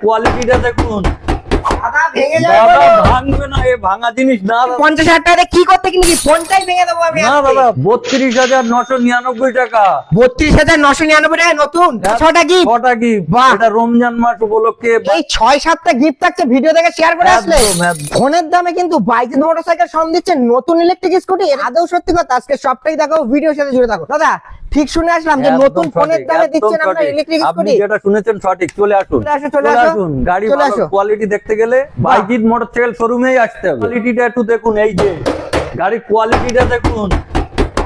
কোয়ালিটিটা দেখুন দাদা ভেঙে যাবে দাদা, বলো। ভাঙবে না, এ ভাঙা জিনিস না দাদা। 50,000 টাকা দিয়ে কি করতে কিনেছি? ফোনটাই ভেঙে দেবো আমি না আজকে। দাদা, 32,999 টাকা। 32,999 টাকা নতুন। ছটা গিফট। কটা গিফট? বাহ। এটা রমজান মাস উপলক্ষে। এই 6-7টা গিফট থাকছে, ভিডিও দেখে শেয়ার করে আসলে। একদম, একদম। ফোনের দামে কিন্তু বাইজিৎ মোটরসাইকেল সম দিচ্ছে নতুন ইলেকট্রিক স্কুটি। আদৌ সত্যি কথা? আজকে সবটাই দেখো, ভিডিওর সাথে জুড়ে থাকো। দাদা ঠিক শুনে আসলাম যে একদম নতুন ফোনের সঠিক, দামে একদম দিচ্ছেন আপনারা সঠিক। ইলেকট্রিক আপনি স্কুটি। যেটা শুনেছেন সঠিক। চলে আসুন, চলে আসো, চলে আসো। আসুন। গাড়ি চলে ভালো, আসো। কোয়ালিটি দেখতে গেলে বাইজিৎ মোটরসাইকেল শোরুমেই আসতে হবে। কোয়ালিটিটা একটু দেখুন, এই যে গাড়ির কোয়ালিটিটা দেখুন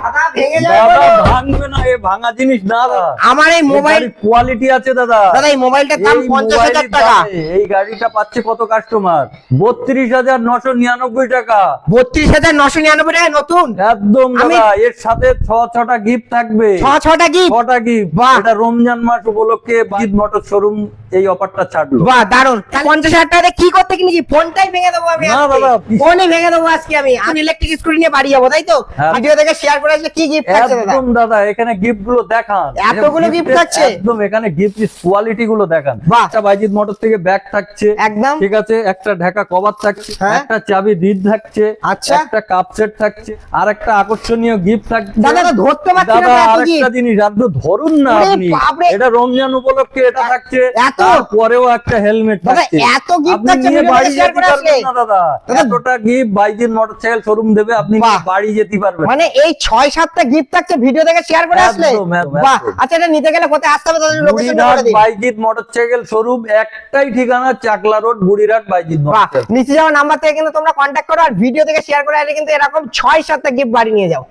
দাদা ভেঙে যাবে দাদা, বলো। ভাঙবে না, এ ভাঙা জিনিস না দাদা। আমার এই মোবাইল, কোয়ালিটি আছে দাদা। দাদা এই মোবাইলটার দাম এই 50,000 মোবাইলের টাকা। দামে এই গাড়িটা পাচ্ছে কত কাস্টমার? 32,999 টাকা। 32,999 টাকা নতুন। একদম আমি- দাদা, এর সাথে 6টা গিফট থাকবে। 6টা গিফট। 6টা গিফট। বাহ। এটা রমজান মাস উপলক্ষে বাইজিৎ মোটর শোরুম এই অফারটা ছাড়লো। বাহ দারুন। 50,000 টাকা দিয়ে কি করতে কিনেছি? ফোনটাই ভেঙে দেবো আমি না আজকে। দাদা, ফোনই ভেঙে দেবো আজকে আমি। আমি ইলেকট্রিক স্কুটি নিয়ে বাড়ি যাবো, তাই তো? হ্যাঁ। ভিডিও দেখে শেয়ার করে আসলে কি গিফট থাকছে দাদা? একদম দাদা, এখানে গিফট গুলো দেখান। এতগুলো gift গিফটের থাকছে? একদম এখানে গিফট কোয়ালিটি গুলো দেখান। বাহ। একটা বাইজিৎ মোটর থেকে ব্যাগ থাকছে, একদম। ঠিক আছে, একটা ঢাকা কভার থাকছে, হ্যাঁ। একটা চাবি দিদ থাকছে, আচ্ছা। একটা কাপ সেট থাকছে, আর একটা আকর্ষণীয় গিফট থাকছে। দাদা তো ধরতে পারছি না দাদা, তো এত আরেকটা gift। জিনিস আপনি ধরুন না। ওরে আপনি বাপরে। এটা রমজান উপলক্ষে এটা থাকছে, এত? তারপরেও একটা হেলমেট দাদা, থাকছে। এত gift আপনি থাকছে, নিয়ে ভিডিও বাড়ি দেখে share যেতে করে পারবেন আসলে। না দাদা। দাদা, এতটা গিফট বাইজিৎ মোটরসাইকেল শোরুম দেবে, আপনি নিয়ে বাহ। বাড়ি যেতে পারবেন। মানে এই 6-7টা গিফট থাকছে, ভিডিও দেখে শেয়ার করে আসলে। একদম, একদম, বাহ। একদম। আচ্ছা, এটা নিতে গেলে কোথায় আসতে হবে? তাদের লোকেশন বুড়িরহাট বলে দিন। বাইজিৎ মোটরসাইকেল শোরুম, একটাই ঠিকানা, চাকলা রোড, বুড়িরহাট বাইজিৎ বাহ, মোটরসাইকেল। নিচে যাওয়া নাম্বার থেকে কিন্তু তোমরা কন্ট্যাক্ট করো, আর ভিডিও থেকে শেয়ার করে আসলে কিন্তু এরকম 6-7টা গিফট বাড়ি নিয়ে যাও।